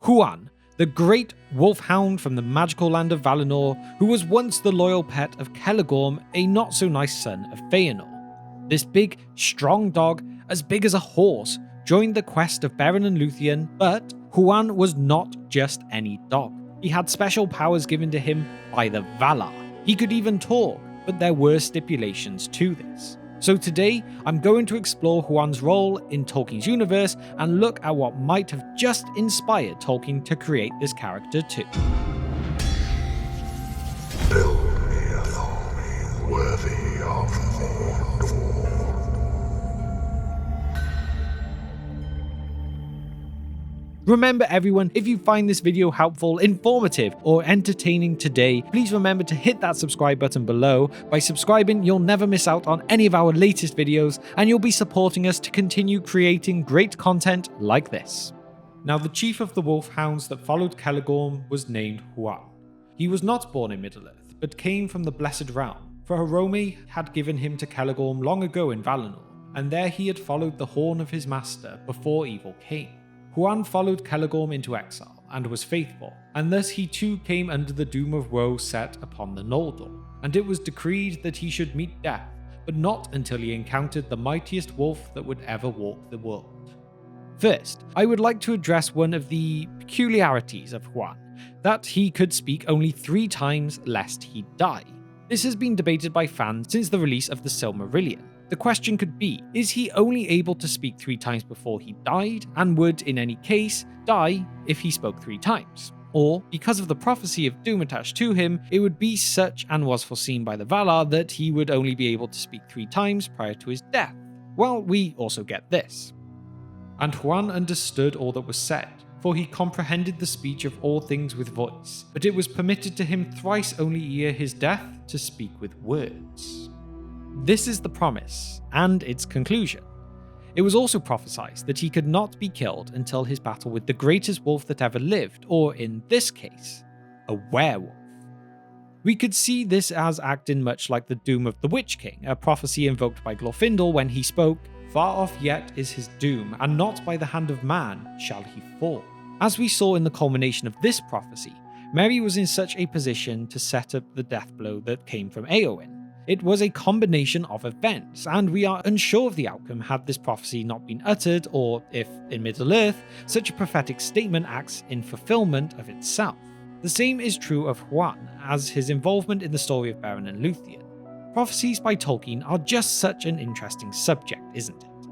Huan, the great wolfhound from the magical land of Valinor, who was once the loyal pet of Celegorm, a not-so-nice son of Feanor. This big, strong dog, as big as a horse, joined the quest of Beren and Luthien, but Huan was not just any dog. He had special powers given to him by the Valar. He could even talk, but there were stipulations to this. So today, I'm going to explore Huan's role in Tolkien's universe and look at what might have just inspired Tolkien to create this character too. Build me an army worthy of Mordor. Remember everyone, if you find this video helpful, informative, or entertaining today, please remember to hit that subscribe button below. By subscribing, you'll never miss out on any of our latest videos, and you'll be supporting us to continue creating great content like this. Now, the chief of the wolfhounds that followed Celegorm was named Huan. He was not born in Middle-earth, but came from the Blessed Realm, for Orome had given him to Celegorm long ago in Valinor, and there he had followed the horn of his master before evil came. Huan followed Celegorm into exile and was faithful, and thus he too came under the doom of woe set upon the Noldor, and it was decreed that he should meet death, but not until he encountered the mightiest wolf that would ever walk the world. First, I would like to address one of the peculiarities of Huan, that he could speak only 3 times lest he die. This has been debated by fans since the release of the Silmarillion. The question could be, is he only able to speak 3 times before he died, and would, in any case, die if he spoke 3 times? Or, because of the prophecy of doom attached to him, it would be such and was foreseen by the Valar that he would only be able to speak 3 times prior to his death? Well, we also get this. And Huan understood all that was said, for he comprehended the speech of all things with voice, but it was permitted to him thrice only ere his death to speak with words. This is the promise, and its conclusion. It was also prophesied that he could not be killed until his battle with the greatest wolf that ever lived, or in this case, a werewolf. We could see this as acting much like the doom of the Witch King, a prophecy invoked by Glorfindel when he spoke, "Far off yet is his doom, and not by the hand of man shall he fall." As we saw in the culmination of this prophecy, Merry was in such a position to set up the death blow that came from Éowyn. It was a combination of events, and we are unsure of the outcome had this prophecy not been uttered, or if, in Middle-earth, such a prophetic statement acts in fulfillment of itself. The same is true of Huan, as his involvement in the story of Beren and Luthien. Prophecies by Tolkien are just such an interesting subject, isn't it?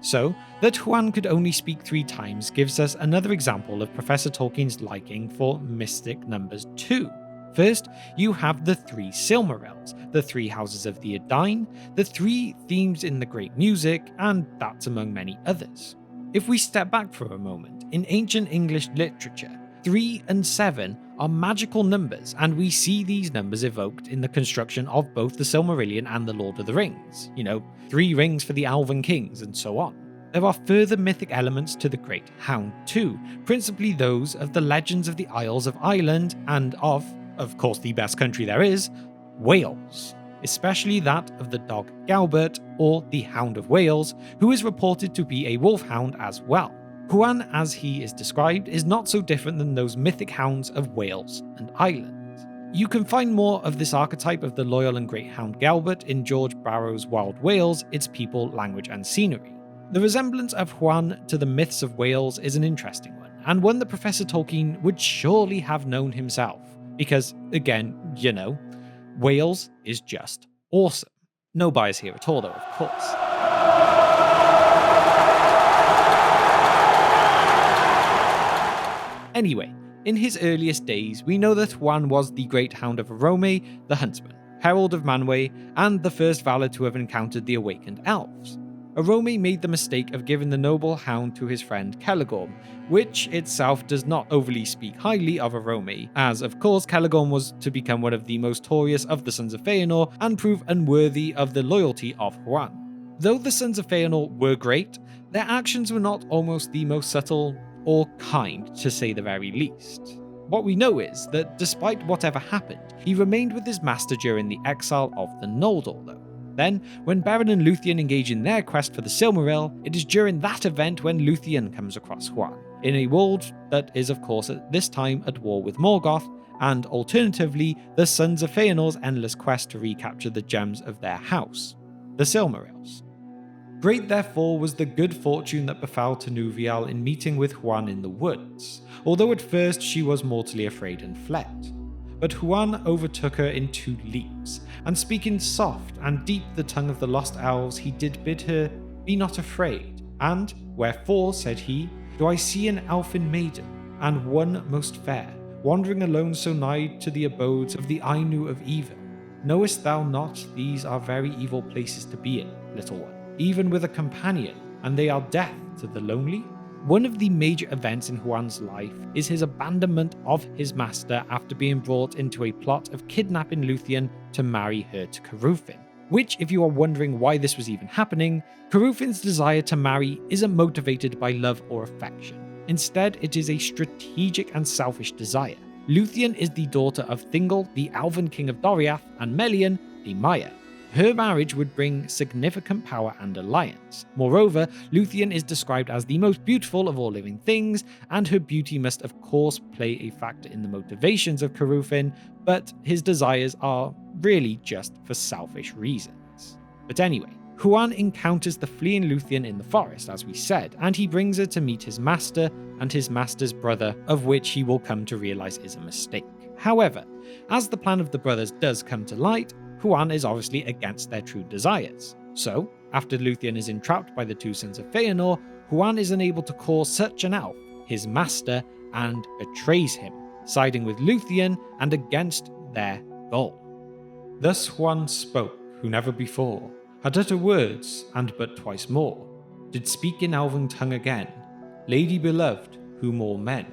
So, that Huan could only speak 3 times gives us another example of Professor Tolkien's liking for mystic numbers too. First, you have the 3 Silmarils, the 3 houses of the Edain, the 3 themes in the great music, and that's among many others. If we step back for a moment, in ancient English literature, 3 and 7 are magical numbers, and we see these numbers evoked in the construction of both the Silmarillion and the Lord of the Rings. 3 rings for the Elven kings, and so on. There are further mythic elements to the Great Hound too, principally those of the legends of the Isles of Ireland and of course the best country there is, Wales, especially that of the dog Galbert, or the Hound of Wales, who is reported to be a wolfhound as well. Huan, as he is described, is not so different than those mythic hounds of Wales and Ireland. You can find more of this archetype of the loyal and great hound Galbert in George Barrow's Wild Wales, Its People, Language and Scenery. The resemblance of Huan to the myths of Wales is an interesting one, and one that Professor Tolkien would surely have known himself. Because, again, Wales is just awesome. No bias here at all, though, of course. Anyway, in his earliest days, we know that Huan was the great hound of Orome, the huntsman, herald of Manwë, and the first Valar to have encountered the awakened elves. Orome made the mistake of giving the noble hound to his friend Celegorm, which itself does not overly speak highly of Orome, as of course Celegorm was to become one of the most notorious of the Sons of Feanor and prove unworthy of the loyalty of Huan. Though the Sons of Feanor were great, their actions were not almost the most subtle or kind, to say the very least. What we know is that despite whatever happened, he remained with his master during the exile of the Noldor though. Then, when Beren and Luthien engage in their quest for the Silmaril, it is during that event when Lúthien comes across Huan, in a world that is of course at this time at war with Morgoth, and alternatively the Sons of Feanor's endless quest to recapture the gems of their house, the Silmarils. Great therefore was the good fortune that befell Tinuvial in meeting with Huan in the woods, although at first she was mortally afraid and fled. But Huan overtook her in 2 leaps, and speaking soft and deep the tongue of the lost elves, he did bid her, "Be not afraid, and wherefore," said he, "do I see an elfin maiden, and one most fair, wandering alone so nigh to the abodes of the Ainu of evil? Knowest thou not these are very evil places to be in, little one, even with a companion, and they are death to the lonely?" One of the major events in Huan's life is his abandonment of his master after being brought into a plot of kidnapping Lúthien to marry her to Curufin. Which, if you are wondering why this was even happening, Curufin's desire to marry isn't motivated by love or affection. Instead, it is a strategic and selfish desire. Lúthien is the daughter of Thingol, the Elven King of Doriath, and Melian, a Maya. Her marriage would bring significant power and alliance. Moreover, Lúthien is described as the most beautiful of all living things, and her beauty must of course play a factor in the motivations of Curufin, but his desires are really just for selfish reasons. But anyway, Huan encounters the fleeing Lúthien in the forest, as we said, and he brings her to meet his master and his master's brother, of which he will come to realize is a mistake. However, as the plan of the brothers does come to light, Huan is obviously against their true desires. So, after Lúthien is entrapped by the 2 Sons of Feanor, Huan is unable to call such an elf his master and betrays him, siding with Lúthien and against their goal. Thus Huan spoke, who never before had uttered words, and but twice more did speak in elven tongue again. "Lady beloved, whom all men,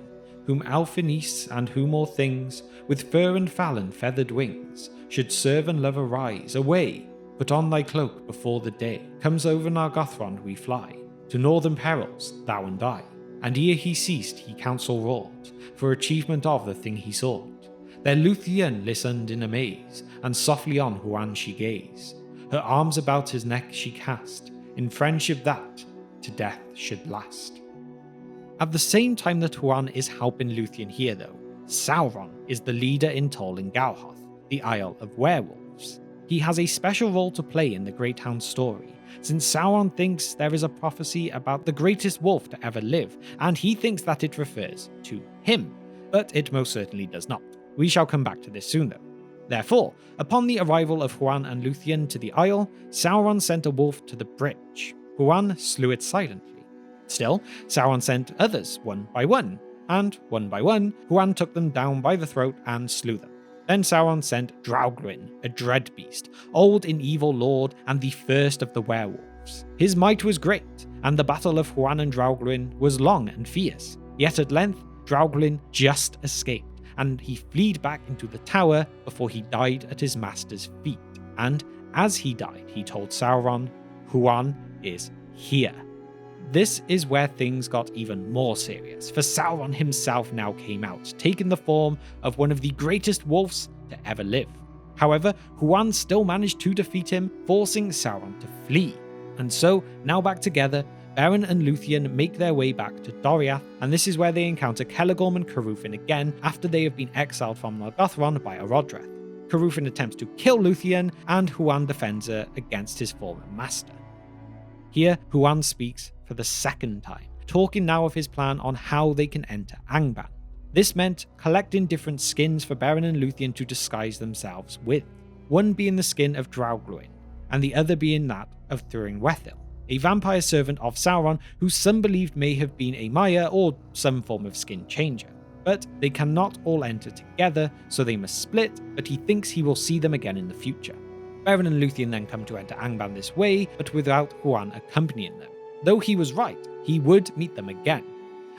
whom elfinice and whom all things, with fur and fallen feathered wings, should serve and love arise, away, put on thy cloak before the day comes over Nargothrond we fly, to northern perils, thou and I." And ere he ceased, he counsel wrought, for achievement of the thing he sought. There Lúthien listened in amaze, and softly on Huan she gazed. Her arms about his neck she cast, in friendship that to death should last. At the same time that Huan is helping Lúthien here though, Sauron is the leader in Tol and Galhoth, the Isle of Werewolves. He has a special role to play in the Great Hound story, since Sauron thinks there is a prophecy about the greatest wolf to ever live, and he thinks that it refers to him, but it most certainly does not. We shall come back to this soon though. Therefore, upon the arrival of Huan and Lúthien to the Isle, Sauron sent a wolf to the bridge. Huan slew it silently. Still, Sauron sent others one by one, and one by one, Huan took them down by the throat and slew them. Then Sauron sent Draugluin, a dread beast, old in evil lord and the first of the werewolves. His might was great, and the battle of Huan and Draugluin was long and fierce. Yet at length, Draugluin just escaped, and he fled back into the tower before he died at his master's feet. And as he died, he told Sauron, "Huan is here." This is where things got even more serious, for Sauron himself now came out, taking the form of one of the greatest wolves to ever live. However, Huan still managed to defeat him, forcing Sauron to flee. And so, now back together, Beren and Luthien make their way back to Doriath, and this is where they encounter Celegorm and Curufin again after they have been exiled from Nargothrond by Arodreth. Curufin attempts to kill Lúthien, and Huan defends her against his former master. Here, Huan speaks for the second time, talking now of his plan on how they can enter Angband. This meant collecting different skins for Beren and Luthien to disguise themselves with, one being the skin of Draugluin, and the other being that of Thurin-Wethil, a vampire servant of Sauron who some believed may have been a Maya or some form of skin changer. But they cannot all enter together, so they must split, but he thinks he will see them again in the future. Beren and Luthien then come to enter Angband this way, but without Huan accompanying them. Though he was right, he would meet them again.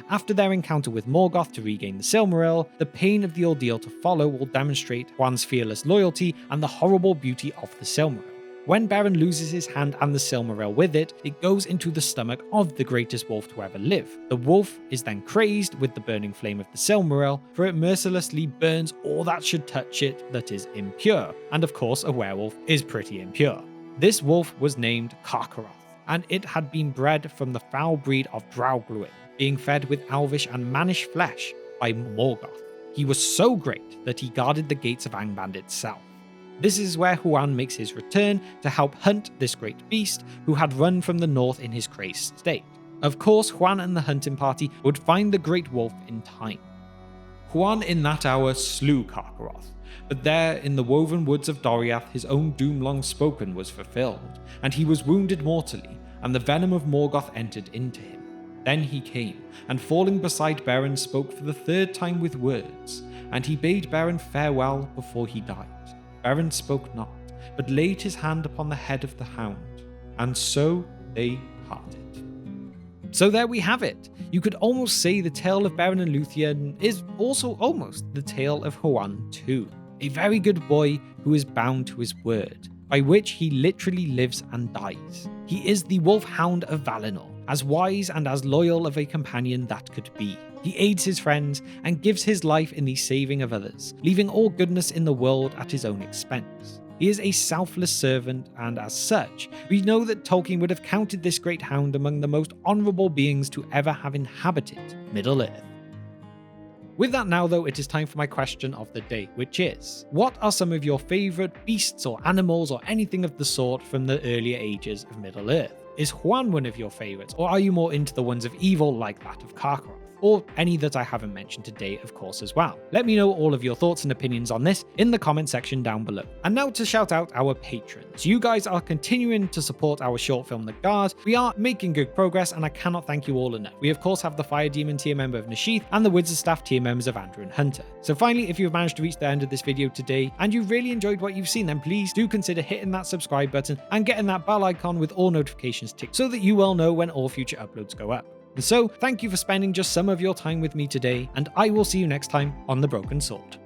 After their encounter with Morgoth to regain the Silmaril, the pain of the ordeal to follow will demonstrate Huan's fearless loyalty and the horrible beauty of the Silmaril. When Beren loses his hand and the Silmaril with it, it goes into the stomach of the greatest wolf to ever live. The wolf is then crazed with the burning flame of the Silmaril, for it mercilessly burns all that should touch it that is impure, and of course a werewolf is pretty impure. This wolf was named Karkaroth, and it had been bred from the foul breed of Draugluin. being fed with elvish and mannish flesh by Morgoth. He was so great that he guarded the gates of Angband itself. This is where Huan makes his return to help hunt this great beast who had run from the north in his crazed state. Of course, Huan and the hunting party would find the great wolf in time. Huan in that hour slew Karkaroth, but there in the woven woods of Doriath his own doom long spoken was fulfilled, and he was wounded mortally, and the venom of Morgoth entered into him. Then he came, and falling beside Beren spoke for the third time with words, and he bade Beren farewell before he died. Beren spoke not, but laid his hand upon the head of the hound, and so they parted. So there we have it. You could almost say the tale of Beren and Luthien is also almost the tale of Huan too. A very good boy who is bound to his word, by which he literally lives and dies. He is the wolf hound of Valinor, as wise and as loyal of a companion that could be. He aids his friends and gives his life in the saving of others, leaving all goodness in the world at his own expense. He is a selfless servant, and as such, we know that Tolkien would have counted this great hound among the most honourable beings to ever have inhabited Middle-earth. With that now though, it is time for my question of the day, which is, what are some of your favourite beasts or animals or anything of the sort from the earlier ages of Middle-earth? Is Huan one of your favourites, or are you more into the ones of evil like that of Karkaroth? Or any that I haven't mentioned today, of course, as well. Let me know all of your thoughts and opinions on this in the comment section down below. And now to shout out our patrons. You guys are continuing to support our short film The Guard. We are making good progress, and I cannot thank you all enough. We of course have the Fire Demon tier member of Nashith and the Wizard Staff tier members of Andrew and Hunter. So finally, if you've managed to reach the end of this video today and you've really enjoyed what you've seen, then please do consider hitting that subscribe button and getting that bell icon with all notifications ticked so that you will know when all future uploads go up. And so, thank you for spending just some of your time with me today, and I will see you next time on The Broken Sword.